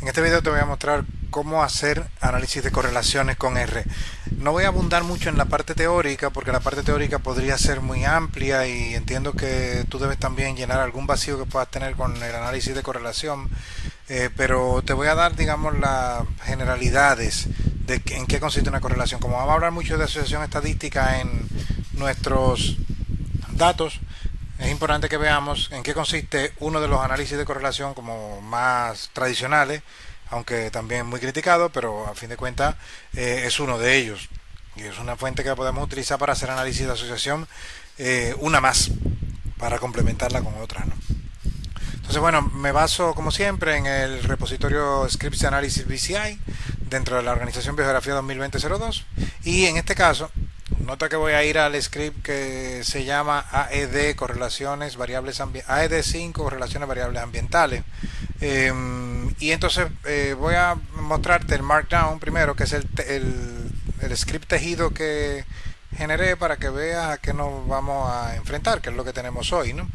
En este video te voy a mostrar cómo hacer análisis de correlaciones con R. No voy a abundar mucho en la parte teórica porque la parte teórica podría ser muy amplia y entiendo que tú debes también llenar algún vacío que puedas tener con el análisis de correlación, pero te voy a dar, digamos, las generalidades de en qué consiste una correlación. Como vamos a hablar mucho de asociación estadística en nuestros datos, es importante que veamos en qué consiste uno de los análisis de correlación como más tradicionales, aunque también muy criticado, pero a fin de cuentas es uno de ellos. Y es una fuente que podemos utilizar para hacer análisis de asociación, una más, para complementarla con otras, ¿no? Entonces, bueno, me baso como siempre en el repositorio Scripts de Análisis BCI dentro de la organización Biografía 2020-02 y en este caso nota que voy a ir al script que se llama AED correlaciones variables AED5 correlaciones variables ambientales, y entonces voy a mostrarte el markdown primero, que es el script tejido que generé para que veas a qué nos vamos a enfrentar, que es lo que tenemos hoy, ¿no?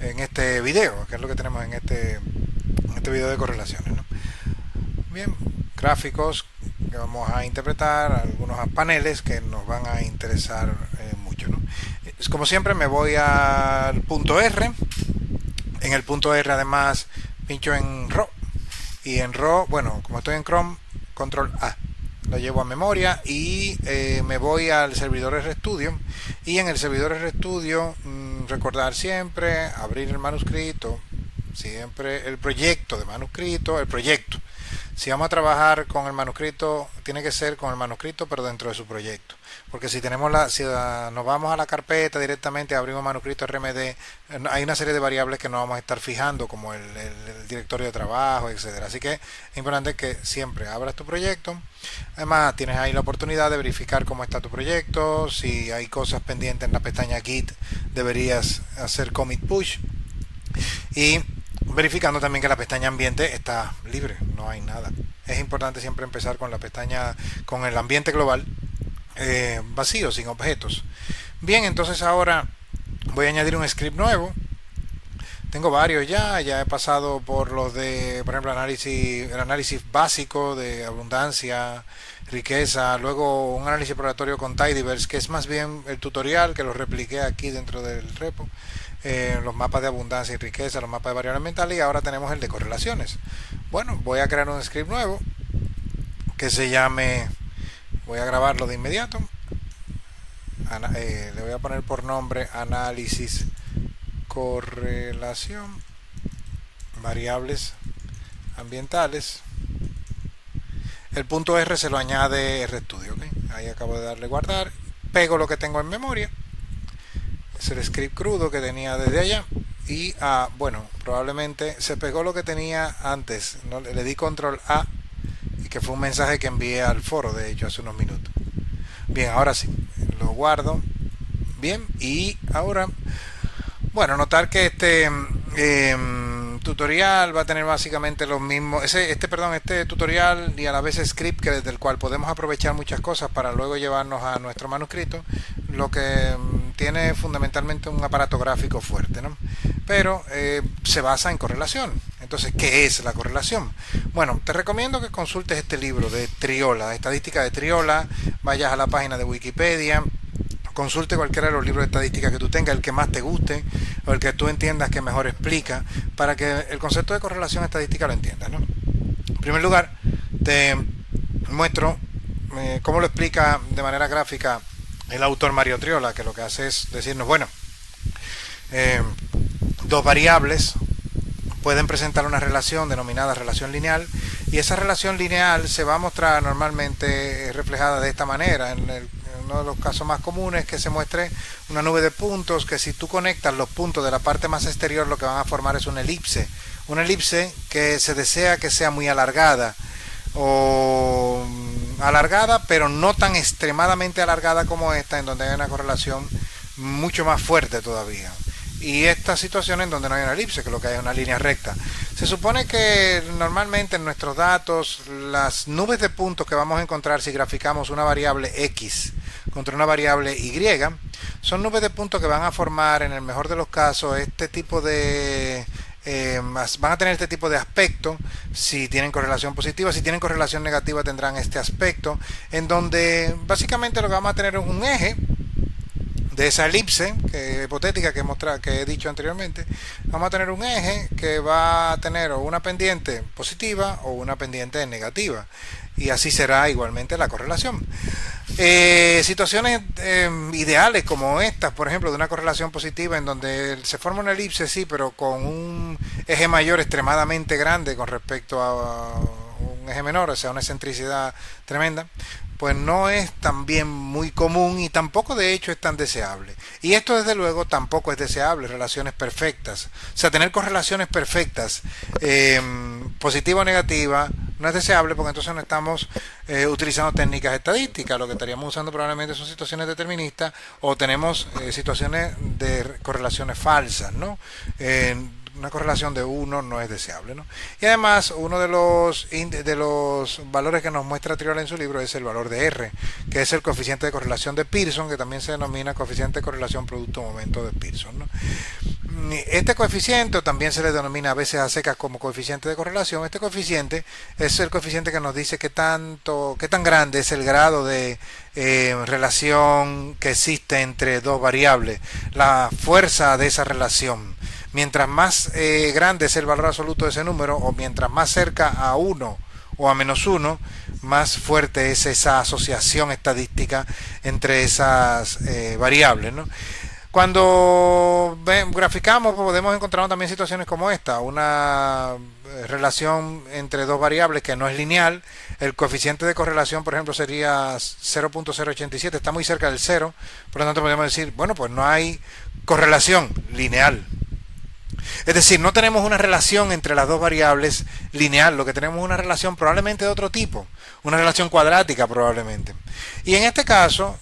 En este video, que es lo que tenemos en este video de correlaciones, ¿no? Bien, gráficos que vamos a interpretar, algunos paneles que nos van a interesar mucho, ¿no? Como siempre me voy al punto R. En el punto R además pincho en RAW y en RAW, bueno, como estoy en Chrome, control A, lo llevo a memoria y me voy al servidor RStudio y en el servidor RStudio recordar siempre abrir el manuscrito, siempre el proyecto de manuscrito, el proyecto. Si vamos a trabajar con el manuscrito, tiene que ser con el manuscrito pero dentro de su proyecto, porque si tenemos si nos vamos a la carpeta directamente, abrimos manuscrito RMD, hay una serie de variables que no vamos a estar fijando, como el directorio de trabajo, etcétera. Así que es importante que siempre abras tu proyecto. Además tienes ahí la oportunidad de verificar cómo está tu proyecto. Si hay cosas pendientes en la pestaña Git, deberías hacer commit push y verificando también que la pestaña ambiente está libre, no hay nada. Es importante siempre empezar con la pestaña, con el ambiente global vacío, sin objetos. Bien, entonces ahora voy a añadir un script nuevo. Tengo varios ya he pasado por los de, por ejemplo, el análisis básico de abundancia, riqueza, luego un análisis exploratorio con Tidyverse, que es más bien el tutorial que lo repliqué aquí dentro del repo, los mapas de abundancia y riqueza, los mapas de variables ambientales, y ahora tenemos el de correlaciones. Bueno, voy a crear un script nuevo que se llame, voy a grabarlo de inmediato, le voy a poner por nombre análisis correlación variables ambientales. El punto R se lo añade RStudio, ¿okay? Ahí acabo de darle guardar, pego lo que tengo en memoria, es el script crudo que tenía desde allá y bueno, probablemente se pegó lo que tenía antes, ¿no? Le di control A y que fue un mensaje que envié al foro, de hecho, hace unos minutos. Bien, ahora sí, lo guardo bien y ahora, bueno, notar que este tutorial va a tener básicamente los mismos, este tutorial y a la vez script, que desde el cual podemos aprovechar muchas cosas para luego llevarnos a nuestro manuscrito, lo que tiene fundamentalmente un aparato gráfico fuerte, ¿no? Pero se basa en correlación. Entonces, ¿qué es la correlación? Bueno, te recomiendo que consultes este libro de Triola, Estadística de Triola, vayas a la página de Wikipedia, consulte cualquiera de los libros de estadística que tú tengas, el que más te guste o el que tú entiendas que mejor explica, para que el concepto de correlación estadística lo entiendas, ¿no? En primer lugar, te muestro cómo lo explica de manera gráfica el autor Mario Triola, que lo que hace es decirnos, bueno, dos variables pueden presentar una relación denominada relación lineal, y esa relación lineal se va a mostrar normalmente reflejada de esta manera. Uno de los casos más comunes es que se muestre una nube de puntos, que si tú conectas los puntos de la parte más exterior, lo que van a formar es una elipse que se desea que sea muy alargada, o alargada pero no tan extremadamente alargada como esta, en donde hay una correlación mucho más fuerte todavía, y esta situación en donde no hay una elipse, que lo que hay es una línea recta. Se supone que normalmente en nuestros datos las nubes de puntos que vamos a encontrar si graficamos una variable X contra una variable Y son nubes de puntos que van a formar, en el mejor de los casos, este tipo de van a tener este tipo de aspecto si tienen correlación positiva. Si tienen correlación negativa tendrán este aspecto, en donde básicamente lo que vamos a tener es un eje de esa elipse hipotética que he dicho anteriormente. Vamos a tener un eje que va a tener o una pendiente positiva o una pendiente negativa, y así será igualmente la correlación. Situaciones ideales como estas, por ejemplo, de una correlación positiva en donde se forma una elipse, sí, pero con un eje mayor extremadamente grande con respecto a un eje menor, o sea, una excentricidad tremenda, pues no es también muy común, y tampoco de hecho es tan deseable. Y esto desde luego tampoco es deseable, relaciones perfectas. O sea, tener correlaciones perfectas, positiva o negativa, no es deseable, porque entonces no estamos utilizando técnicas estadísticas. Lo que estaríamos usando probablemente son situaciones deterministas, o tenemos situaciones de correlaciones falsas, ¿no? Una correlación de 1 no es deseable, ¿no? Y además, uno de los valores que nos muestra Triol en su libro es el valor de R, que es el coeficiente de correlación de Pearson, que también se denomina coeficiente de correlación producto-momento de Pearson, ¿no? Este coeficiente, o también se le denomina a veces a secas como coeficiente de correlación, este coeficiente es el coeficiente que nos dice qué tan grande es el grado de relación que existe entre dos variables, la fuerza de esa relación. Mientras más grande es el valor absoluto de ese número, o mientras más cerca a 1 o a -1, más fuerte es esa asociación estadística entre esas variables, ¿no? Cuando graficamos, podemos encontrar también situaciones como esta: una relación entre dos variables que no es lineal. El coeficiente de correlación, por ejemplo, sería 0.087, está muy cerca del 0, por lo tanto podemos decir, bueno, pues no hay correlación lineal. Es decir, no tenemos una relación entre las dos variables lineal, lo que tenemos es una relación probablemente de otro tipo, una relación cuadrática probablemente. Y en este caso,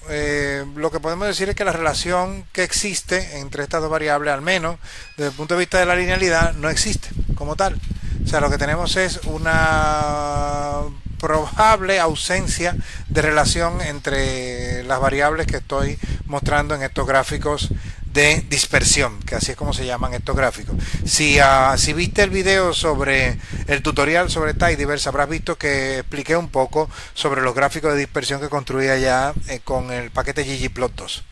lo que podemos decir es que la relación que existe entre estas dos variables, al menos desde el punto de vista de la linealidad, no existe como tal. O sea, lo que tenemos es una probable ausencia de relación entre las variables que estoy mostrando en estos gráficos de dispersión, que así es como se llaman estos gráficos. Si viste el video sobre el tutorial sobre Tidyverse, habrás visto que expliqué un poco sobre los gráficos de dispersión que construía ya con el paquete ggplot2.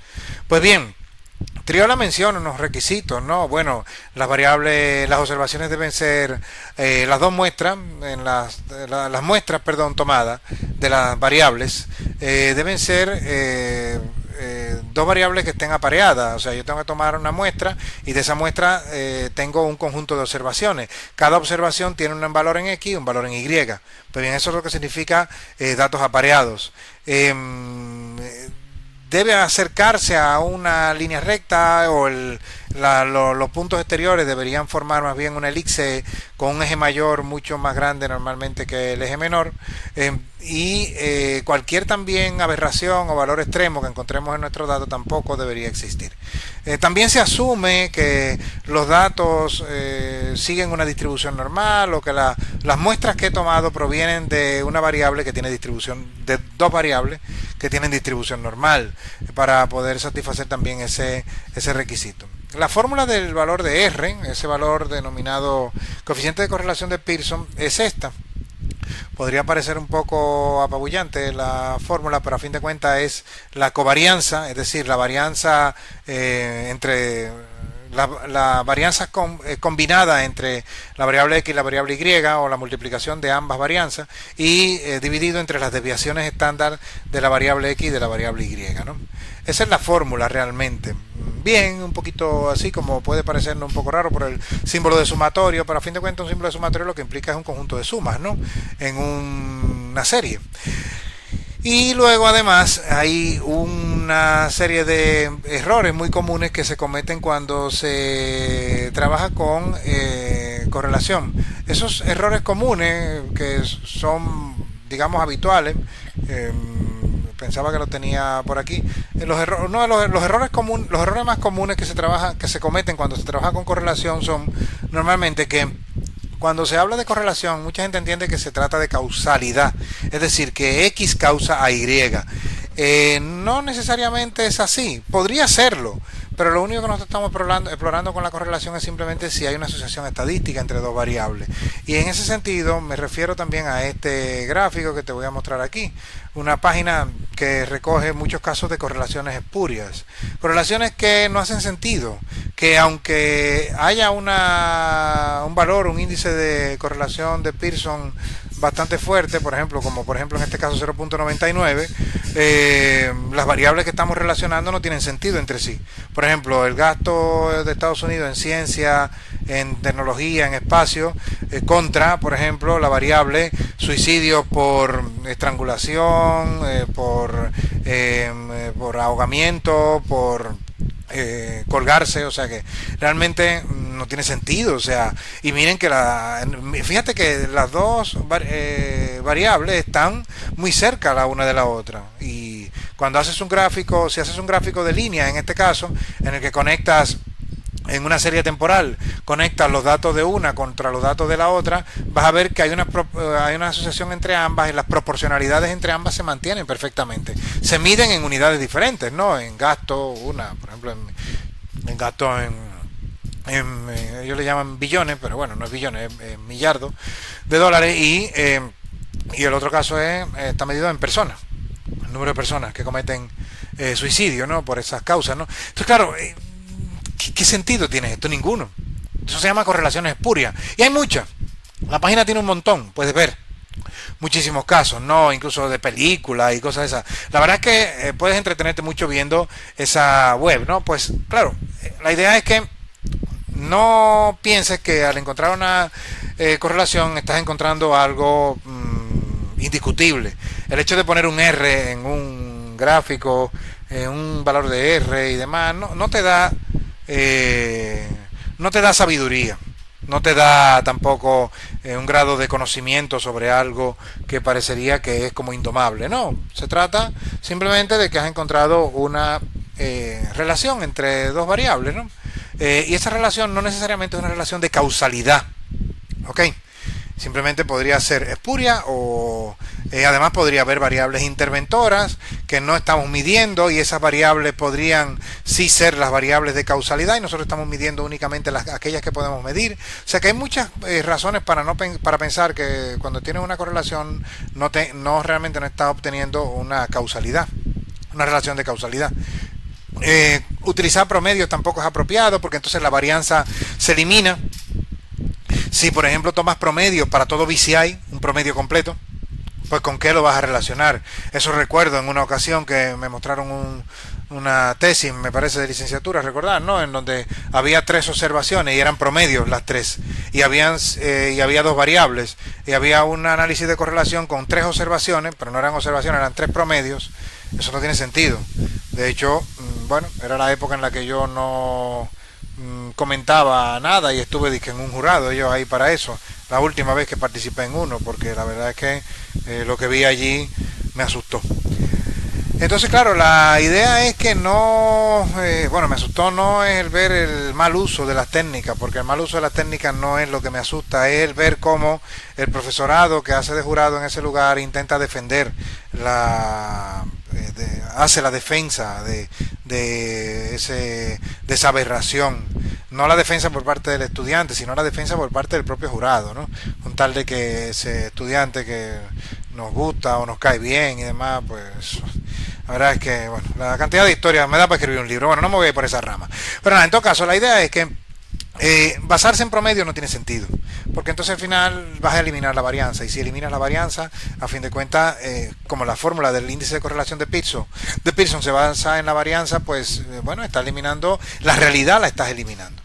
Pues bien, Triola menciona unos requisitos, ¿no? Bueno, las observaciones deben ser las dos muestras, las muestras, tomadas de las variables, deben ser dos variables que estén apareadas. O sea, yo tengo que tomar una muestra, y de esa muestra tengo un conjunto de observaciones. Cada observación tiene un valor en X y un valor en Y. Pues bien, eso es lo que significa datos apareados. Debe acercarse a una línea recta, o los puntos exteriores deberían formar más bien una elipse con un eje mayor mucho más grande normalmente que el eje menor, y cualquier también aberración o valor extremo que encontremos en nuestros datos tampoco debería existir. También se asume que los datos siguen una distribución normal, o que las muestras que he tomado provienen de una variable que tiene distribución, de dos variables que tienen distribución normal, para poder satisfacer también ese requisito. La fórmula del valor de R, ese valor denominado coeficiente de correlación de Pearson, es esta. Podría parecer un poco apabullante la fórmula, pero a fin de cuentas es la covarianza, es decir, la varianza entre la varianza combinada entre la variable X y la variable Y, o la multiplicación de ambas varianzas, y dividido entre las desviaciones estándar de la variable X y de la variable Y, ¿no? Esa es la fórmula realmente. Bien, un poquito así como puede parecernos un poco raro por el símbolo de sumatorio, pero a fin de cuentas un símbolo de sumatorio lo que implica es un conjunto de sumas, ¿no? En una serie. Y luego además hay una serie de errores muy comunes que se cometen cuando se trabaja con correlación. Esos errores comunes, que son, digamos, habituales, pensaba que lo tenía por aquí. Los errores más comunes que se cometen cuando se trabaja con correlación son normalmente que, cuando se habla de correlación, mucha gente entiende que se trata de causalidad, es decir, que X causa a Y. No necesariamente es así, podría serlo, pero lo único que nosotros estamos explorando con la correlación es simplemente si hay una asociación estadística entre dos variables. Y en ese sentido me refiero también a este gráfico que te voy a mostrar aquí, una página que recoge muchos casos de correlaciones espurias, correlaciones que no hacen sentido, que aunque haya un valor, un índice de correlación de Pearson bastante fuerte, por ejemplo, como por ejemplo en este caso 0.99, las variables que estamos relacionando no tienen sentido entre sí. Por ejemplo, el gasto de Estados Unidos en ciencia, en tecnología, en espacio, contra, por ejemplo, la variable suicidio por estrangulación, por ahogamiento, por colgarse, o sea que realmente no tiene sentido, o sea, y miren que fíjate que las dos variables están muy cerca la una de la otra, y cuando haces un gráfico, si haces un gráfico de línea en este caso, en el que conectas en una serie temporal, conectas los datos de una contra los datos de la otra, vas a ver que hay una asociación entre ambas y las proporcionalidades entre ambas se mantienen perfectamente. Se miden en unidades diferentes, ¿no? En gasto, por ejemplo, en gasto ellos le llaman billones, pero bueno, no es billones, es millardos de dólares, y el otro caso está medido en personas, el número de personas que cometen suicidio, ¿no? Por esas causas, ¿no? Entonces, claro, ¿qué sentido tiene esto? Ninguno. Eso se llama correlaciones espurias. Y hay muchas. La página tiene un montón. Puedes ver muchísimos casos, ¿no? Incluso de películas y cosas de esas. La verdad es que puedes entretenerte mucho viendo esa web, ¿no? Pues claro, la idea es que no pienses que al encontrar una correlación estás encontrando algo indiscutible. El hecho de poner un R en un gráfico, un valor de R y demás, no te da sabiduría, no te da tampoco un grado de conocimiento sobre algo que parecería que es como indomable. No, se trata simplemente de que has encontrado una relación entre dos variables, ¿no? Y esa relación no necesariamente es una relación de causalidad, ¿ok? Simplemente podría ser espuria o además podría haber variables interventoras que no estamos midiendo, y esas variables podrían sí ser las variables de causalidad y nosotros estamos midiendo únicamente aquellas que podemos medir. O sea que hay muchas razones para pensar que cuando tienes una correlación realmente no estás obteniendo una causalidad, una relación de causalidad. Utilizar promedios tampoco es apropiado, porque entonces la varianza se elimina. Si por ejemplo tomas promedio para todo BCI, un promedio completo, pues ¿con qué lo vas a relacionar? Eso recuerdo en una ocasión que me mostraron una tesis, me parece, de licenciatura, recordar, ¿no? En donde había 3 observaciones y eran promedios las 3, y había 2 variables, y había un análisis de correlación con 3 observaciones, pero no eran observaciones, eran 3 promedios. Eso no tiene sentido. De hecho, bueno, era la época en la que yo no comentaba nada y estuve en un jurado yo ahí para eso, la última vez que participé en uno, porque la verdad es que lo que vi allí me asustó. Entonces, claro, la idea es que me asustó no es el ver el mal uso de las técnicas, porque el mal uso de las técnicas no es lo que me asusta, es el ver cómo el profesorado que hace de jurado en ese lugar intenta defender hace la defensa de esa aberración, no la defensa por parte del estudiante, sino la defensa por parte del propio jurado, ¿no? Con tal de que ese estudiante que nos gusta o nos cae bien y demás, pues la verdad es que, bueno, la cantidad de historias me da para escribir un libro. Bueno, no me voy a ir por esa rama, pero nada, en todo caso la idea es que basarse en promedio no tiene sentido, porque entonces al final vas a eliminar la varianza, y si eliminas la varianza, a fin de cuentas, como la fórmula del índice de correlación de Pearson se basa en la varianza, pues bueno, está eliminando la realidad, la estás eliminando.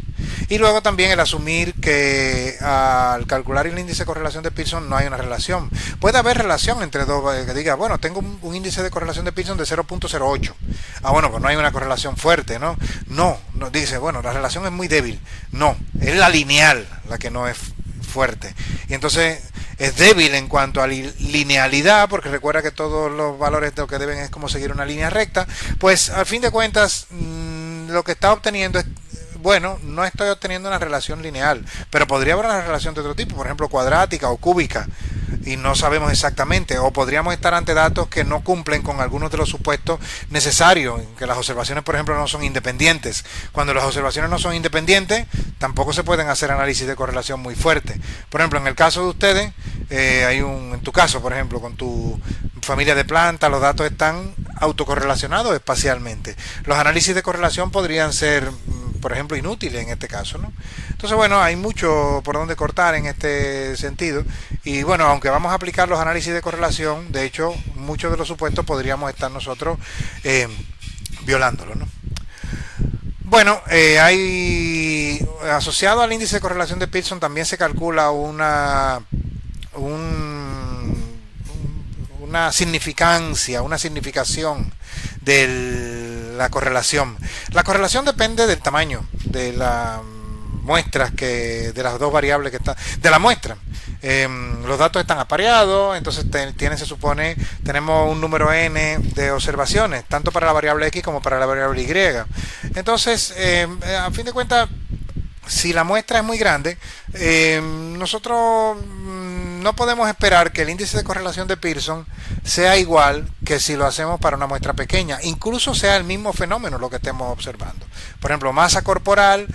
Y luego también el asumir que al calcular el índice de correlación de Pearson no hay una relación. Puede haber relación entre dos, que diga, bueno, tengo un índice de correlación de Pearson de 0.08. Bueno, pues no hay una correlación fuerte, ¿no? No, dice, bueno, la relación es muy débil. No, es la lineal la que no es fuerte. Y entonces es débil en cuanto a linealidad, porque recuerda que todos los valores de lo que deben es como seguir una línea recta. Pues al fin de cuentas, lo que está obteniendo es, bueno, no estoy obteniendo una relación lineal, pero podría haber una relación de otro tipo, por ejemplo cuadrática o cúbica. y no sabemos exactamente, o podríamos estar ante datos que no cumplen con algunos de los supuestos necesarios, que las observaciones, por ejemplo, no son independientes. Cuando las observaciones no son independientes, tampoco se pueden hacer análisis de correlación muy fuertes. Por ejemplo, en el caso de ustedes, en tu caso, por ejemplo, con tu familia de plantas, los datos están autocorrelacionados espacialmente. Los análisis de correlación podrían ser, por ejemplo, inútiles en este caso, ¿no? Entonces, bueno, hay mucho por donde cortar en este sentido. Y bueno, aunque vamos a aplicar los análisis de correlación, de hecho, muchos de los supuestos podríamos estar nosotros violándolos, ¿no? Bueno, hay asociado al índice de correlación de Pearson también se calcula una significancia, una significación de la correlación. La correlación depende del tamaño de las muestras, de las dos variables que están, de la muestra. Los datos están apareados, entonces se supone, tenemos un número n de observaciones, tanto para la variable x como para la variable y. Entonces, a fin de cuentas, si la muestra es muy grande, nosotros no podemos esperar que el índice de correlación de Pearson sea igual que si lo hacemos para una muestra pequeña, incluso sea el mismo fenómeno lo que estemos observando. Por ejemplo, masa corporal,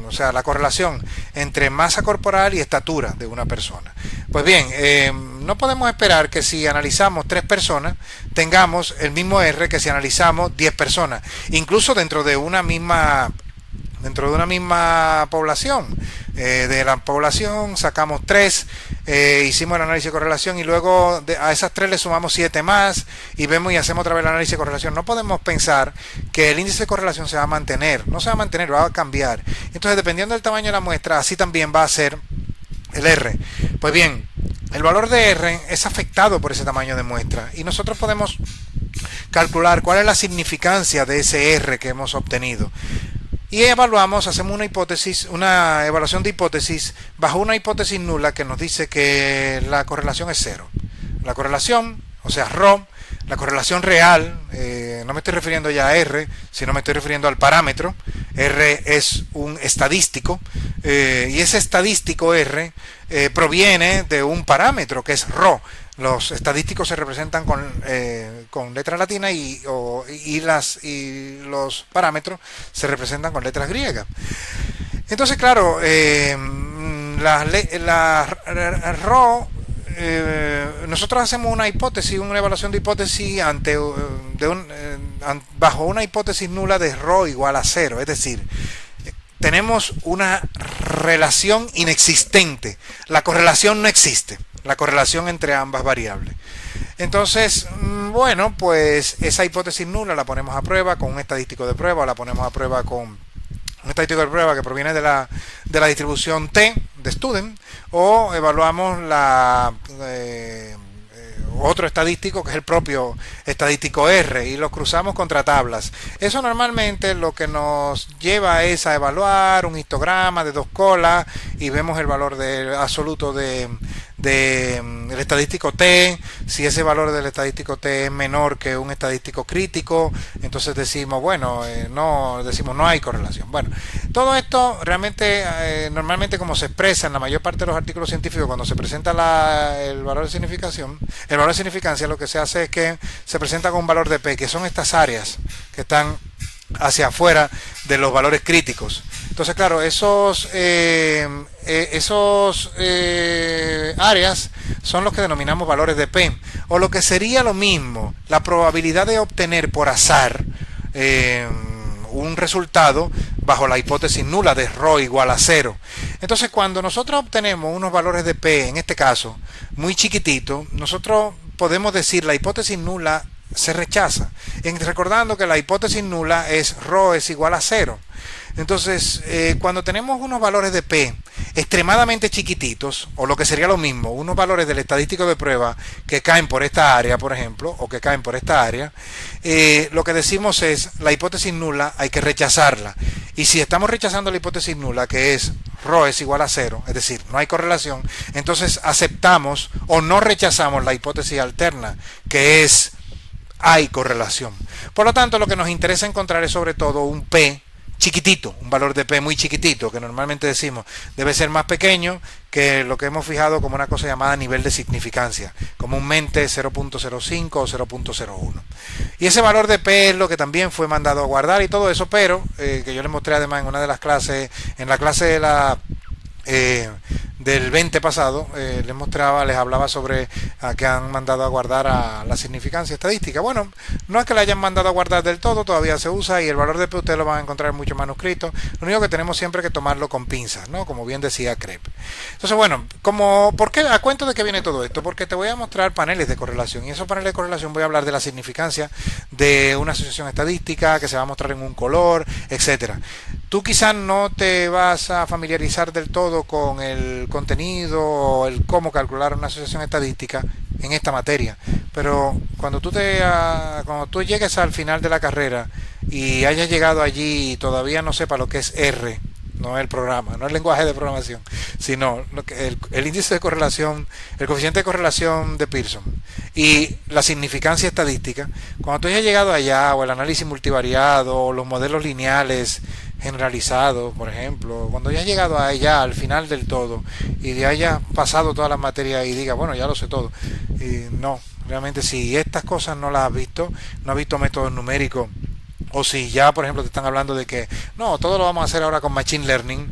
o sea, la correlación entre masa corporal y estatura de una persona. Pues bien, no podemos esperar que si analizamos 3 personas tengamos el mismo R que si analizamos 10 personas, incluso dentro de una misma población. De la población sacamos 3, hicimos el análisis de correlación y luego a esas 3 le sumamos 7 más y vemos y hacemos otra vez el análisis de correlación. No podemos pensar que el índice de correlación se va a mantener, no se va a mantener, va a cambiar. Entonces, dependiendo del tamaño de la muestra, así también va a ser el R. Pues bien, el valor de R es afectado por ese tamaño de muestra y nosotros podemos calcular cuál es la significancia de ese R que hemos obtenido. Y hacemos una evaluación de hipótesis bajo una hipótesis nula que nos dice que la correlación es 0. La correlación, o sea, ρ, la correlación real, no me estoy refiriendo ya a R, sino me estoy refiriendo al parámetro. R es un estadístico, y ese estadístico R proviene de un parámetro que es ρ. Los estadísticos se representan con letras latinas y los parámetros se representan con letras griegas. Entonces, claro, nosotros hacemos una evaluación de hipótesis bajo una hipótesis nula de ρ igual a 0, es decir, tenemos una relación inexistente. La correlación no existe, la correlación entre ambas variables. Entonces, bueno, pues esa hipótesis nula la ponemos a prueba con un estadístico de prueba, o la ponemos a prueba con un estadístico de prueba que proviene de la distribución T de Student, o evaluamos otro estadístico que es el propio estadístico R y los cruzamos contra tablas. Eso normalmente lo que nos lleva es a evaluar un histograma de 2 colas y vemos el valor absoluto del estadístico T. Si ese valor del estadístico T es menor que un estadístico crítico, entonces decimos, bueno, no hay correlación. Bueno, todo esto realmente, normalmente como se expresa en la mayor parte de los artículos científicos, cuando se presenta el valor de significancia, lo que se hace es que se presenta con un valor de P, que son estas áreas que están hacia afuera de los valores críticos. Entonces, claro, esos áreas son los que denominamos valores de P, o lo que sería lo mismo, la probabilidad de obtener por azar un resultado bajo la hipótesis nula de ρ igual a 0. Entonces, cuando nosotros obtenemos unos valores de P, en este caso, muy chiquititos, nosotros podemos decir la hipótesis nula se rechaza, recordando que la hipótesis nula es ρ es igual a 0. Entonces, cuando tenemos unos valores de P extremadamente chiquititos, o lo que sería lo mismo, unos valores del estadístico de prueba que caen por esta área, por ejemplo, o que caen por esta área, lo que decimos es, la hipótesis nula hay que rechazarla. Y si estamos rechazando la hipótesis nula, que es ρ es igual a 0, es decir, no hay correlación, entonces aceptamos o no rechazamos la hipótesis alterna, que es hay correlación. Por lo tanto, lo que nos interesa encontrar es sobre todo un P chiquitito, un valor de P muy chiquitito, que normalmente decimos debe ser más pequeño que lo que hemos fijado como una cosa llamada nivel de significancia, comúnmente 0.05 o 0.01. Y ese valor de P es lo que también fue mandado a guardar y todo eso, pero que yo les mostré además en una de las clases, en la clase de la del 20 pasado, les hablaba sobre a que han mandado a guardar a la significancia estadística. Bueno, no es que la hayan mandado a guardar del todo, todavía se usa y el valor de P ustedes lo van a encontrar en muchos manuscritos. Lo único que tenemos siempre que tomarlo con pinzas, ¿no? Como bien decía Krep. Entonces, bueno, ¿por qué? ¿A cuento de qué viene todo esto? Porque te voy a mostrar paneles de correlación y esos paneles de correlación voy a hablar de la significancia de una asociación estadística que se va a mostrar en un color, etcétera. Tú quizás no te vas a familiarizar del todo con el contenido o el cómo calcular una asociación estadística en esta materia, pero cuando tú llegues al final de la carrera y hayas llegado allí y todavía no sepa lo que es R, no el programa, no el lenguaje de programación, sino el índice de correlación, el coeficiente de correlación de Pearson y la significancia estadística, cuando tú hayas llegado allá, o el análisis multivariado, o los modelos lineales generalizados, por ejemplo, cuando hayas llegado allá al final del todo y de hayas pasado todas las materias y digas, bueno, ya lo sé todo, y no, realmente si estas cosas no las has visto, no has visto métodos numéricos, o si ya, por ejemplo, te están hablando de que no, todo lo vamos a hacer ahora con Machine Learning,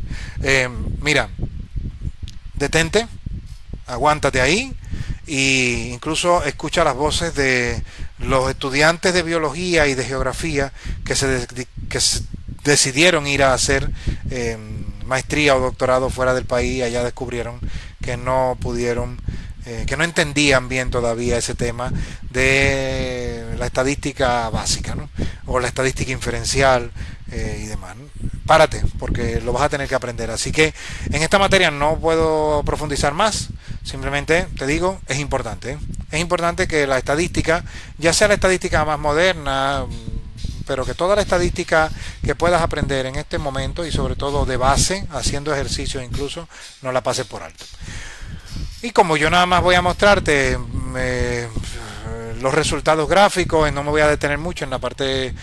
mira, detente, aguántate ahí e incluso escucha las voces de los estudiantes de biología y de geografía que se decidieron ir a hacer maestría o doctorado fuera del país y allá descubrieron que no pudieron, que no entendían bien todavía ese tema de la estadística básica, ¿no? O la estadística inferencial y demás, ¿no? Párate, porque lo vas a tener que aprender. Así que en esta materia no puedo profundizar más, simplemente te digo, es importante. Es importante que la estadística, ya sea la estadística más moderna, pero que toda la estadística que puedas aprender en este momento y sobre todo de base, haciendo ejercicios incluso, no la pases por alto. Y como yo nada más voy a mostrarte los resultados gráficos, no me voy a detener mucho en la parte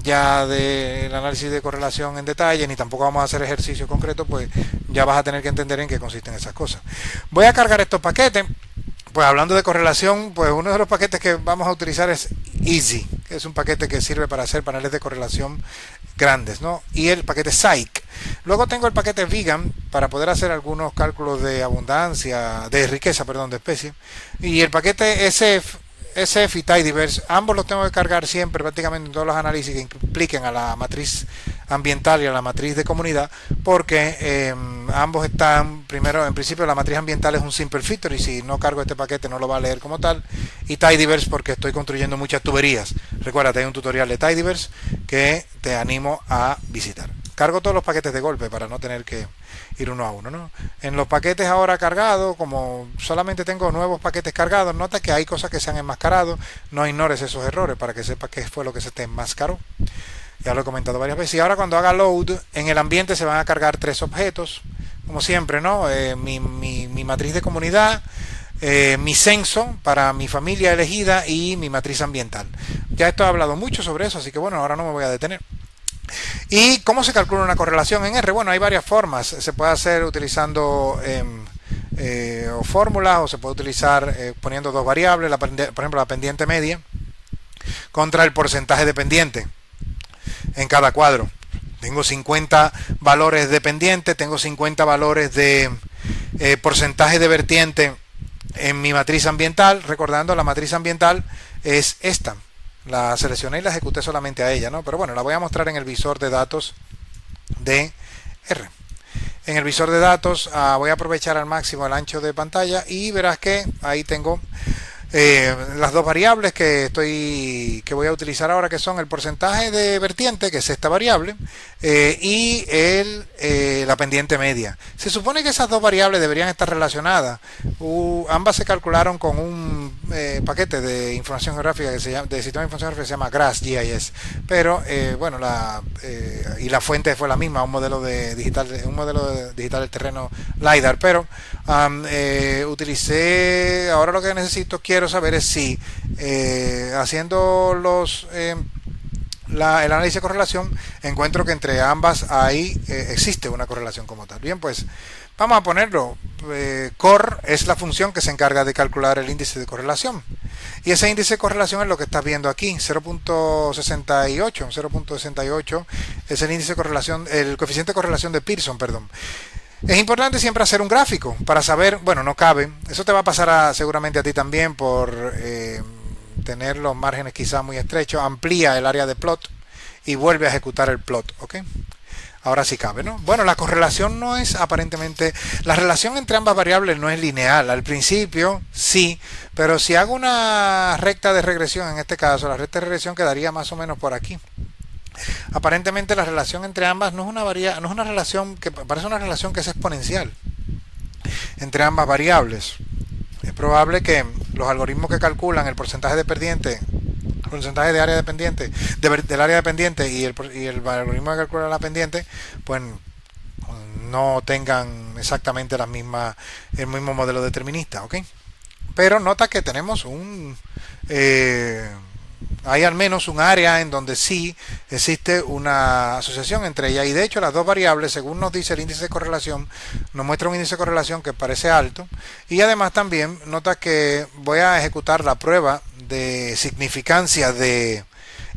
ya del análisis de correlación en detalle, ni tampoco vamos a hacer ejercicios concretos, pues ya vas a tener que entender en qué consisten esas cosas. Voy a cargar estos paquetes. Pues hablando de correlación, pues uno de los paquetes que vamos a utilizar es Easy, que es un paquete que sirve para hacer paneles de correlación grandes, ¿no? Y el paquete Psych. Luego tengo el paquete Vegan para poder hacer algunos cálculos de abundancia, de riqueza, perdón, de especie. Y el paquete SF y Tidyverse, ambos los tengo que cargar siempre prácticamente en todos los análisis que impliquen a la matriz ambiental y a la matriz de comunidad, porque ambos están, primero, en principio la matriz ambiental es un simple feature y si no cargo este paquete no lo va a leer como tal, y Tidyverse porque estoy construyendo muchas tuberías. Recuerda, hay un tutorial de Tidyverse que te animo a visitar. Cargo todos los paquetes de golpe para no tener que ir uno a uno, ¿no? En los paquetes ahora cargados, como solamente tengo nuevos paquetes cargados, nota que hay cosas que se han enmascarado, no ignores esos errores para que sepas qué fue lo que se te enmascaró. Ya lo he comentado varias veces. Y ahora cuando haga load, en el ambiente se van a cargar 3 objetos, como siempre, ¿no? Mi matriz de comunidad, mi censo para mi familia elegida y mi matriz ambiental. Ya esto he hablado mucho sobre eso, así que bueno, ahora no me voy a detener. ¿Y cómo se calcula una correlación en R? Bueno, hay varias formas. Se puede hacer utilizando fórmulas o se puede utilizar poniendo dos variables, por ejemplo la pendiente media contra el porcentaje de pendiente en cada cuadro. Tengo 50 valores de pendiente, tengo 50 valores de porcentaje de vertiente en mi matriz ambiental. Recordando, la matriz ambiental es esta. La seleccioné y la ejecuté solamente a ella, ¿no? Pero bueno, la voy a mostrar en el visor de datos de R. En el visor de datos voy a aprovechar al máximo el ancho de pantalla y verás que ahí tengo las dos variables que voy a utilizar ahora, que son el porcentaje de vertiente, que es esta variable, y la pendiente media. Se supone que esas dos variables deberían estar relacionadas. Ambas se calcularon con un paquete de información geográfica de sistema de información geográfica que se llama GraphGIS, pero bueno, y la fuente fue la misma, un modelo digital del terreno LiDAR, pero utilicé, ahora lo que quiero saber es si haciendo el análisis de correlación, encuentro que entre ambas ahí existe una correlación como tal. Bien, pues vamos a ponerlo. Cor es la función que se encarga de calcular el índice de correlación. Y ese índice de correlación es lo que estás viendo aquí, 0.68. 0.68 es el índice de correlación, el coeficiente de correlación de Pearson, perdón. Es importante siempre hacer un gráfico para saber, bueno, no cabe, eso te va a pasar seguramente a ti también por tener los márgenes quizás muy estrechos, amplía el área de plot y vuelve a ejecutar el plot, ¿ok? Ahora sí cabe, ¿no? Bueno, la correlación no es aparentemente, la relación entre ambas variables no es lineal, al principio sí, pero si hago una recta de regresión, en este caso la recta de regresión quedaría más o menos por aquí. Aparentemente la relación entre ambas no es una relación que parece una relación que es exponencial entre ambas variables. Es probable que los algoritmos que calculan el porcentaje de pendiente, el porcentaje de área dependiente, del área dependiente y el algoritmo que calcula la pendiente, pues no tengan exactamente el mismo modelo determinista, ¿ok? Pero nota que tenemos hay al menos un área en donde sí existe una asociación entre ellas, y de hecho las dos variables, según nos dice el índice de correlación, nos muestra un índice de correlación que parece alto, y además también nota que voy a ejecutar la prueba de significancia de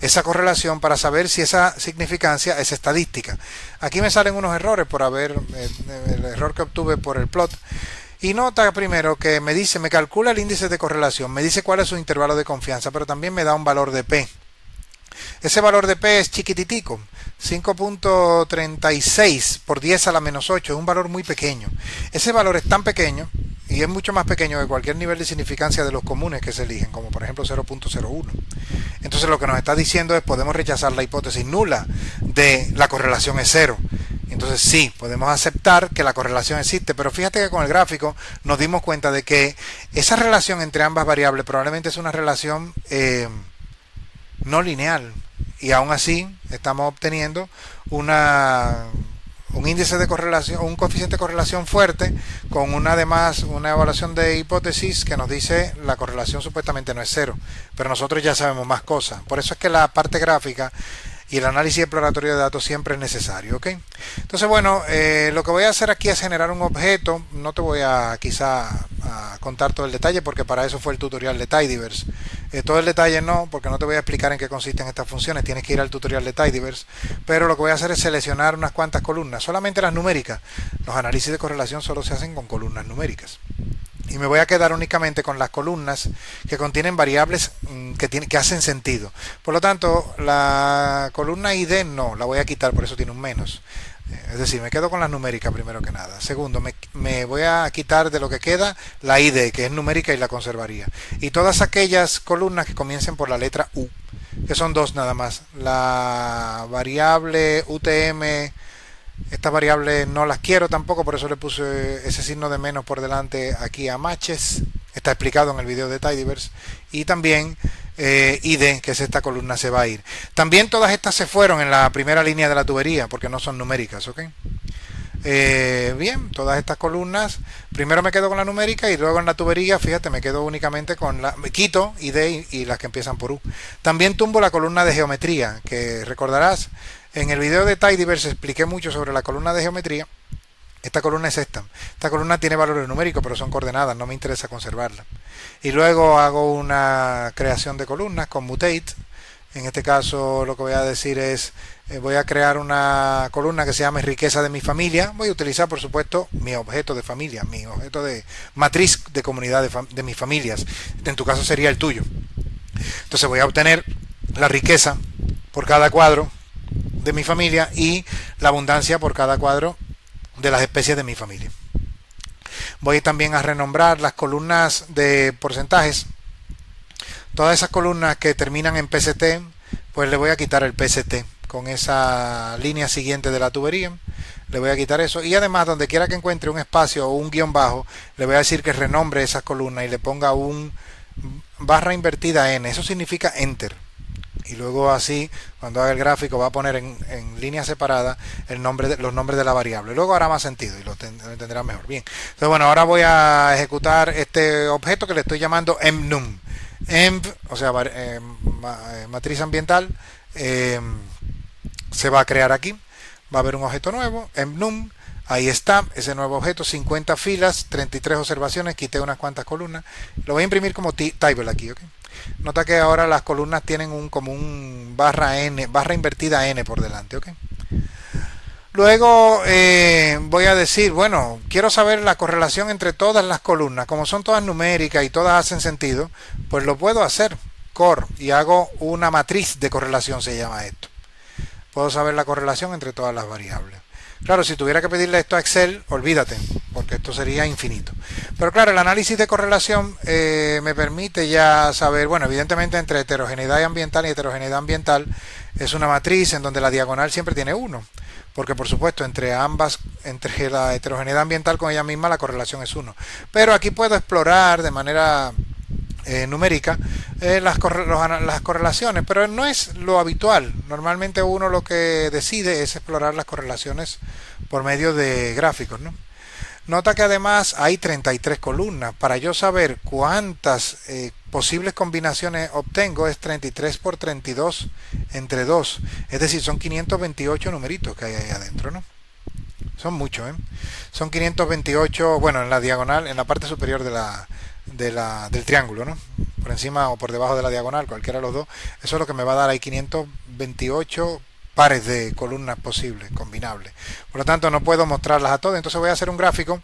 esa correlación para saber si esa significancia es estadística. Aquí me salen unos errores por haber el error que obtuve por el plot. Y nota primero que me calcula el índice de correlación, me dice cuál es su intervalo de confianza, pero también me da un valor de P. Ese valor de P es chiquititico, 5.36 por 10 a la menos 8, es un valor muy pequeño. Ese valor es tan pequeño y es mucho más pequeño que cualquier nivel de significancia de los comunes que se eligen, como por ejemplo 0.01. Entonces lo que nos está diciendo es podemos rechazar la hipótesis nula de la correlación es cero. Entonces sí, podemos aceptar que la correlación existe, pero fíjate que con el gráfico nos dimos cuenta de que esa relación entre ambas variables probablemente es una relación no lineal, y aún así estamos obteniendo un índice de correlación, un coeficiente de correlación fuerte, con además una evaluación de hipótesis que nos dice la correlación supuestamente no es cero, pero nosotros ya sabemos más cosas. Por eso es que la parte gráfica y el análisis exploratorio de datos siempre es necesario, ¿ok? Entonces, bueno, lo que voy a hacer aquí es generar un objeto. No te voy a quizá a contar todo el detalle, porque para eso fue el tutorial de Tidyverse. Todo el detalle no, porque no te voy a explicar en qué consisten estas funciones, tienes que ir al tutorial de Tidyverse, pero lo que voy a hacer es seleccionar unas cuantas columnas, solamente las numéricas. Los análisis de correlación solo se hacen con columnas numéricas. Y me voy a quedar únicamente con las columnas que contienen variables que hacen sentido. Por lo tanto, la columna ID no, la voy a quitar, por eso tiene un menos. Es decir, me quedo con las numéricas primero que nada. Segundo, me voy a quitar de lo que queda la ID, que es numérica, y la conservaría. Y todas aquellas columnas que comiencen por la letra U, que son dos nada más. La variable UTM, estas variables no las quiero tampoco, por eso le puse ese signo de menos por delante aquí a matches. Está explicado en el video de Tidyverse. Y también ID, que es esta columna, se va a ir. También todas estas se fueron en la primera línea de la tubería, porque no son numéricas, ¿ok? Bien, todas estas columnas, primero me quedo con la numérica y luego en la tubería, fíjate, me quedo únicamente con me quito ID y las que empiezan por U. También tumbo la columna de geometría, que recordarás, en el video de Tidyverse expliqué mucho sobre la columna de geometría. Esta columna es esta. Esta columna tiene valores numéricos, pero son coordenadas, no me interesa conservarla. Y luego hago una creación de columnas con mutate. En este caso lo que voy a decir es, voy a crear una columna que se llame riqueza de mi familia. Voy a utilizar, por supuesto, mi objeto de familia, mi objeto de matriz de comunidad de mis familias. En tu caso sería el tuyo. Entonces voy a obtener la riqueza por cada cuadro de mi familia y la abundancia por cada cuadro de las especies de mi familia. Voy también a renombrar las columnas de porcentajes. Todas esas columnas que terminan en PCT, pues le voy a quitar el PCT con esa línea siguiente de la tubería. Le voy a quitar eso, y además donde quiera que encuentre un espacio o un guión bajo, le voy a decir que renombre esas columnas y le ponga un barra invertida N. Eso significa enter. Y luego así, cuando haga el gráfico, va a poner en línea separada los nombres de la variable. Luego hará más sentido y lo entenderá mejor. Bien. Entonces, bueno, ahora voy a ejecutar este objeto que le estoy llamando emnum. Emp, o sea, matriz ambiental, eh, se va a crear aquí. Va a haber un objeto nuevo, enum, ahí está, ese nuevo objeto, 50 filas, 33 observaciones, quité unas cuantas columnas. Lo voy a imprimir como table aquí, ¿ok? Nota que ahora las columnas tienen como un barra n, barra invertida n por delante, ¿ok? Luego voy a decir, bueno, quiero saber la correlación entre todas las columnas. Como son todas numéricas y todas hacen sentido, pues lo puedo hacer, core, y hago una matriz de correlación, se llama esto. Puedo saber la correlación entre todas las variables. Claro, si tuviera que pedirle esto a Excel, olvídate, porque esto sería infinito. Pero claro, el análisis de correlación me permite ya saber, bueno, evidentemente entre heterogeneidad ambiental y heterogeneidad ambiental es una matriz en donde la diagonal siempre tiene 1. Porque por supuesto entre ambas, entre la heterogeneidad ambiental con ella misma, la correlación es 1. Pero aquí puedo explorar de manera numérica las correlaciones, pero no es lo habitual. Normalmente uno lo que decide es explorar las correlaciones por medio de gráficos, ¿no? Nota que además hay 33 columnas. Para yo saber cuántas posibles combinaciones obtengo es 33 por 32 entre 2. Es decir, son 528 numeritos que hay ahí adentro, ¿no? Son muchos, ¿eh? Son 528, bueno, en la diagonal, en la parte superior del triángulo, ¿no? Por encima o por debajo de la diagonal, cualquiera de los dos. Eso es lo que me va a dar ahí 528 pares de columnas posibles, combinables. Por lo tanto, no puedo mostrarlas a todas. Entonces voy a hacer un gráfico.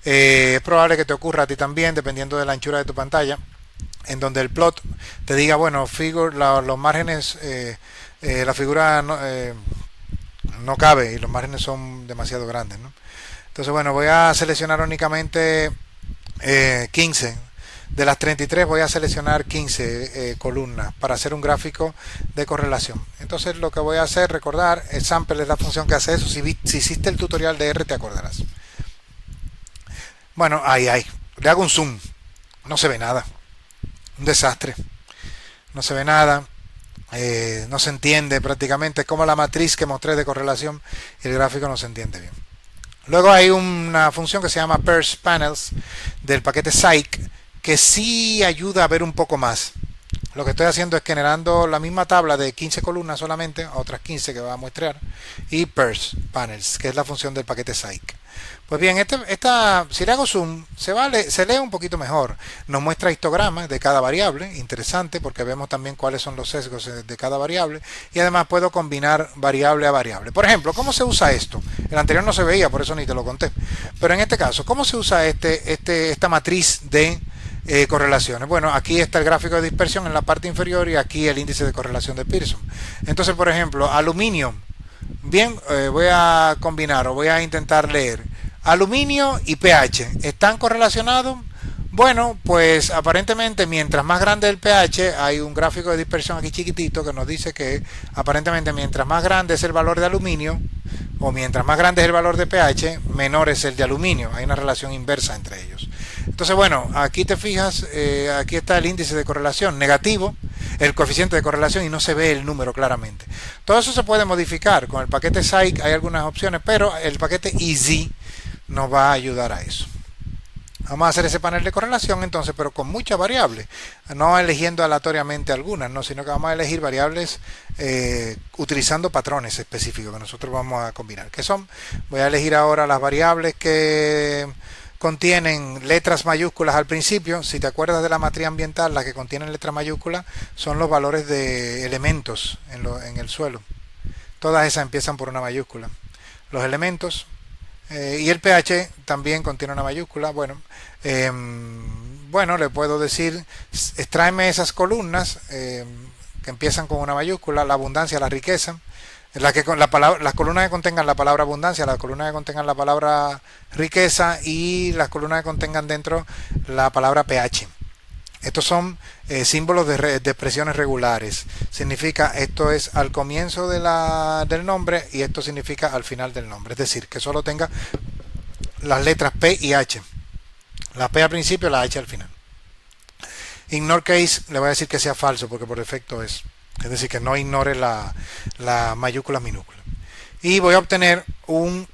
Es probable que te ocurra a ti también, dependiendo de la anchura de tu pantalla, en donde el plot te diga, bueno, los márgenes, la figura no cabe y los márgenes son demasiado grandes, ¿no? Entonces, bueno, voy a seleccionar únicamente 15. De las 33 voy a seleccionar 15 columnas para hacer un gráfico de correlación. Entonces lo que voy a hacer, recordar, el sample es la función que hace eso. Si hiciste el tutorial de R te acordarás. Bueno, ahí. Le hago un zoom. No se ve nada. Un desastre. No se ve nada. No se entiende prácticamente. Es como la matriz que mostré de correlación y el gráfico no se entiende bien. Luego hay una función que se llama Pairs Panels del paquete Psych, que sí ayuda a ver un poco más. Lo que estoy haciendo es generando la misma tabla de 15 columnas solamente, a otras 15 que va a muestrear, y Pairs Panels, que es la función del paquete Psych. Pues bien, si le hago zoom, se lee un poquito mejor. Nos muestra histogramas de cada variable, interesante, porque vemos también cuáles son los sesgos de cada variable, y además puedo combinar variable a variable. Por ejemplo, ¿cómo se usa esto? El anterior no se veía, por eso ni te lo conté. Pero en este caso, ¿cómo se usa esta matriz de correlaciones? Bueno, aquí está el gráfico de dispersión en la parte inferior y aquí el índice de correlación de Pearson. Entonces, por ejemplo, aluminio. Bien, voy a combinar o voy a intentar leer. Aluminio y pH, ¿están correlacionados? Bueno, pues aparentemente mientras más grande el pH, hay un gráfico de dispersión aquí chiquitito que nos dice que aparentemente mientras más grande es el valor de aluminio o mientras más grande es el valor de pH, menor es el de aluminio. Hay una relación inversa entre ellos. Entonces, bueno, aquí te fijas, aquí está el índice de correlación negativo, el coeficiente de correlación, y no se ve el número claramente. Todo eso se puede modificar. Con el paquete Psych hay algunas opciones, pero el paquete Easy nos va a ayudar a eso. Vamos a hacer ese panel de correlación entonces, pero con muchas variables, no eligiendo aleatoriamente algunas, no, sino que vamos a elegir variables utilizando patrones específicos que nosotros vamos a combinar. ¿Qué son? Voy a elegir ahora las variables que contienen letras mayúsculas al principio. Si te acuerdas de la matriz ambiental, las que contienen letras mayúsculas son los valores de elementos en el suelo. Todas esas empiezan por una mayúscula. Los elementos. Y el pH también contiene una mayúscula. Bueno, le puedo decir, extráeme esas columnas que empiezan con una mayúscula, la abundancia, la riqueza, las columnas que contengan la palabra abundancia, las columnas que contengan la palabra riqueza y las columnas que contengan dentro la palabra pH. Estos son símbolos de expresiones regulares. Significa esto es al comienzo del nombre y esto significa al final del nombre. Es decir, que solo tenga las letras P y H. La P al principio y la H al final. Ignore case le voy a decir que sea falso porque por defecto es. Es decir, que no ignore la mayúscula minúscula. Y voy a obtener una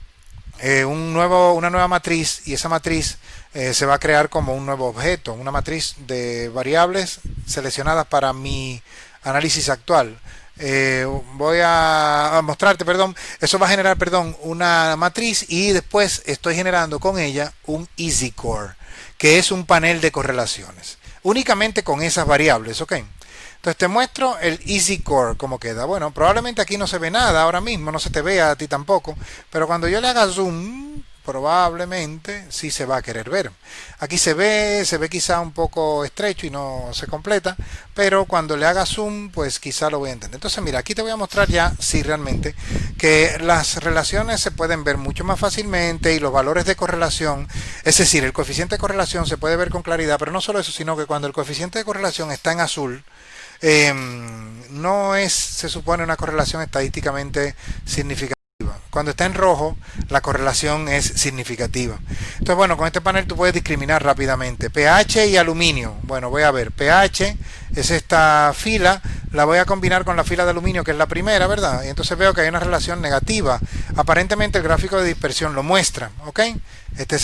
nueva matriz, y esa matriz se va a crear como un nuevo objeto, una matriz de variables seleccionadas para mi análisis actual. voy a mostrarte, perdón, eso va a generar, perdón, una matriz y después estoy generando con ella un Easy Core, que es un panel de correlaciones, únicamente con esas variables, ¿ok? Entonces te muestro el Easy Core, cómo queda. Bueno, probablemente aquí no se ve nada ahora mismo, no se te vea a ti tampoco, pero cuando yo le haga zoom, probablemente sí se va a querer ver. Aquí se ve quizá un poco estrecho y no se completa, pero cuando le haga zoom, pues quizá lo voy a entender. Entonces mira, aquí te voy a mostrar ya, sí, realmente, que las relaciones se pueden ver mucho más fácilmente y los valores de correlación, es decir, el coeficiente de correlación se puede ver con claridad, pero no solo eso, sino que cuando el coeficiente de correlación está en azul, no es, se supone, una correlación estadísticamente significativa. Cuando está en rojo, la correlación es significativa. Entonces, bueno, con este panel tú puedes discriminar rápidamente. pH y aluminio. Bueno, voy a ver. pH es esta fila, la voy a combinar con la fila de aluminio, que es la primera, ¿verdad? Y entonces veo que hay una relación negativa. Aparentemente el gráfico de dispersión lo muestra, ¿ok? Esta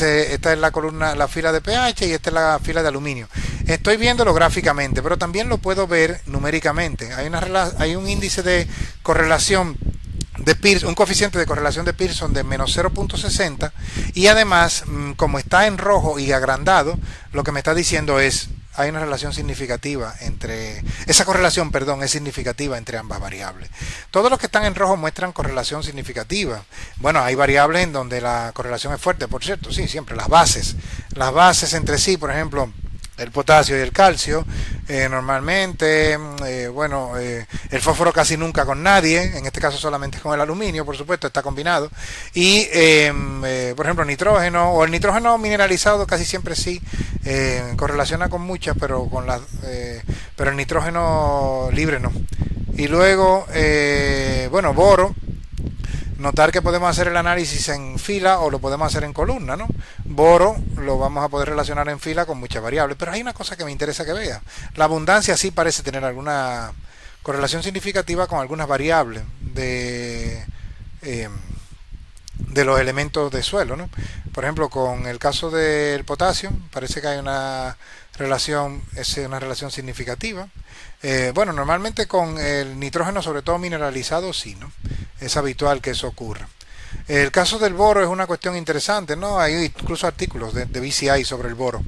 es la columna, la fila de pH y esta es la fila de aluminio. Estoy viéndolo gráficamente, pero también lo puedo ver numéricamente. Hay un índice de correlación de Pearson, un coeficiente de correlación de Pearson de menos 0.60 y además, como está en rojo y agrandado, lo que me está diciendo es hay una relación significativa entre esa correlación, perdón, es significativa entre ambas variables. Todos los que están en rojo muestran correlación significativa. Bueno, hay variables en donde la correlación es fuerte, por cierto, sí, siempre las bases entre sí, por ejemplo, el potasio y el calcio, normalmente, el fósforo casi nunca con nadie, en este caso solamente con el aluminio, por supuesto, está combinado, y por ejemplo nitrógeno, o el nitrógeno mineralizado casi siempre sí, correlaciona con muchas, pero pero el nitrógeno libre no. Y luego, boro, notar que podemos hacer el análisis en fila o lo podemos hacer en columna, ¿no? Boro lo vamos a poder relacionar en fila con muchas variables, pero hay una cosa que me interesa que vea. La abundancia sí parece tener alguna correlación significativa con algunas variables de los elementos de suelo, ¿no? Por ejemplo, con el caso del potasio, parece que hay una relación significativa. Normalmente con el nitrógeno, sobre todo mineralizado, sí, ¿no? Es habitual que eso ocurra. El caso del boro es una cuestión interesante, ¿no? Hay incluso artículos de BCI sobre el boro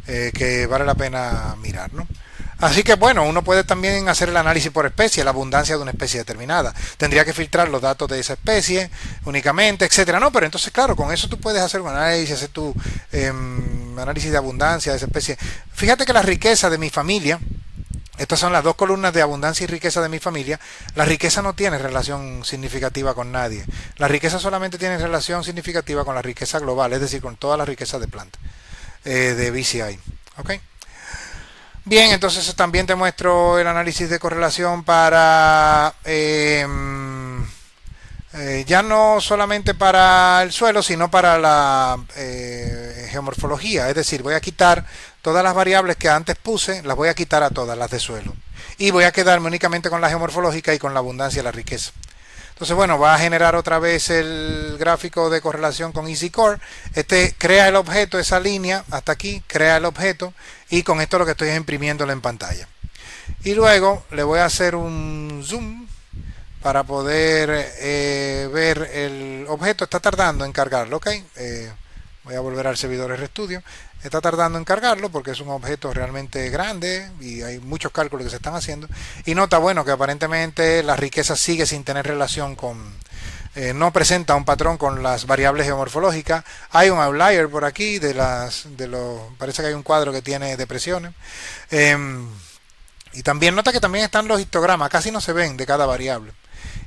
que vale la pena mirar, ¿no? Así que bueno, uno puede también hacer el análisis por especie, la abundancia de una especie determinada. Tendría que filtrar los datos de esa especie únicamente, etcétera. No, pero entonces claro, con eso tú puedes hacer un análisis, hacer tu análisis de abundancia de esa especie. Fíjate que la riqueza de mi familia, estas son las dos columnas de abundancia y riqueza de mi familia. La riqueza no tiene relación significativa con nadie. La riqueza solamente tiene relación significativa con la riqueza global, es decir, con toda la riqueza de plantas de BCI. ¿Ok? Bien, entonces también te muestro el análisis de correlación para ya no solamente para el suelo, sino para la geomorfología. Es decir, voy a quitar todas las variables que antes puse, las voy a quitar a todas las de suelo. Y voy a quedarme únicamente con la geomorfológica y con la abundancia y la riqueza. Entonces, bueno, va a generar otra vez el gráfico de correlación con Easy Core. Crea el objeto, esa línea, hasta aquí, crea el objeto, y con esto lo que estoy es imprimiéndolo en pantalla. Y luego le voy a hacer un zoom para poder ver el objeto. Está tardando en cargarlo, ¿ok? Voy a volver al servidor RStudio. Está tardando en cargarlo porque es un objeto realmente grande y hay muchos cálculos que se están haciendo. Y nota, bueno, que aparentemente la riqueza sigue sin tener relación con... no presenta un patrón con las variables geomorfológicas. Hay un outlier por aquí parece que hay un cuadro que tiene depresiones. Y también nota que también están los histogramas, casi no se ven de cada variable.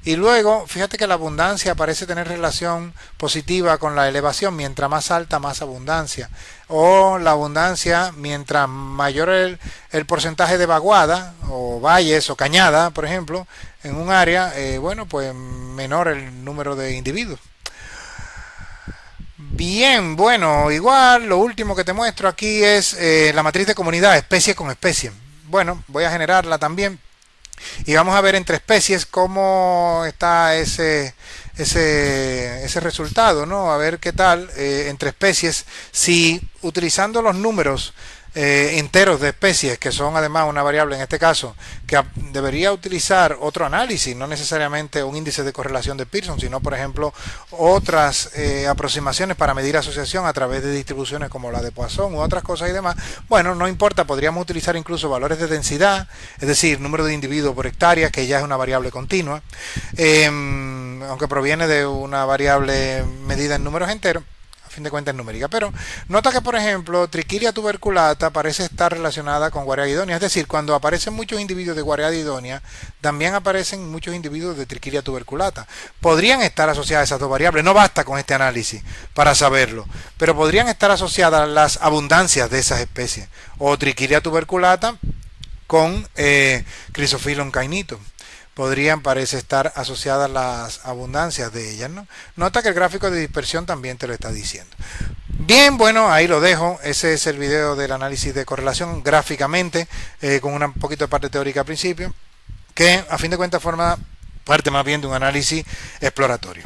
Y luego, fíjate que la abundancia parece tener relación positiva con la elevación, mientras más alta, más abundancia. O la abundancia, mientras mayor el porcentaje de vaguada, o valles, o cañada, por ejemplo, en un área, pues menor el número de individuos. Bien, bueno, igual, lo último que te muestro aquí es la matriz de comunidad, especie con especie. Bueno, voy a generarla también. Y vamos a ver entre especies cómo está ese resultado, ¿no? A ver qué tal entre especies, si utilizando los números enteros de especies, que son además una variable en este caso, que debería utilizar otro análisis, no necesariamente un índice de correlación de Pearson, sino por ejemplo otras aproximaciones para medir asociación a través de distribuciones como la de Poisson u otras cosas y demás. Bueno, no importa, podríamos utilizar incluso valores de densidad, es decir, número de individuos por hectárea, que ya es una variable continua, aunque proviene de una variable medida en números enteros, a fin de cuentas numérica. Pero nota que, por ejemplo, Trichilia tuberculata parece estar relacionada con Guarea idonia, es decir, cuando aparecen muchos individuos de Guarea idonia, también aparecen muchos individuos de Trichilia tuberculata. Podrían estar asociadas esas dos variables, no basta con este análisis para saberlo, pero podrían estar asociadas las abundancias de esas especies, o Trichilia tuberculata con Chrysophyllum cainitum. Podrían, parece estar asociadas las abundancias de ellas, ¿no? Nota que el gráfico de dispersión también te lo está diciendo. Bien, bueno, ahí lo dejo. Ese es el video del análisis de correlación gráficamente, con un poquito de parte teórica al principio, que a fin de cuentas forma parte más bien de un análisis exploratorio.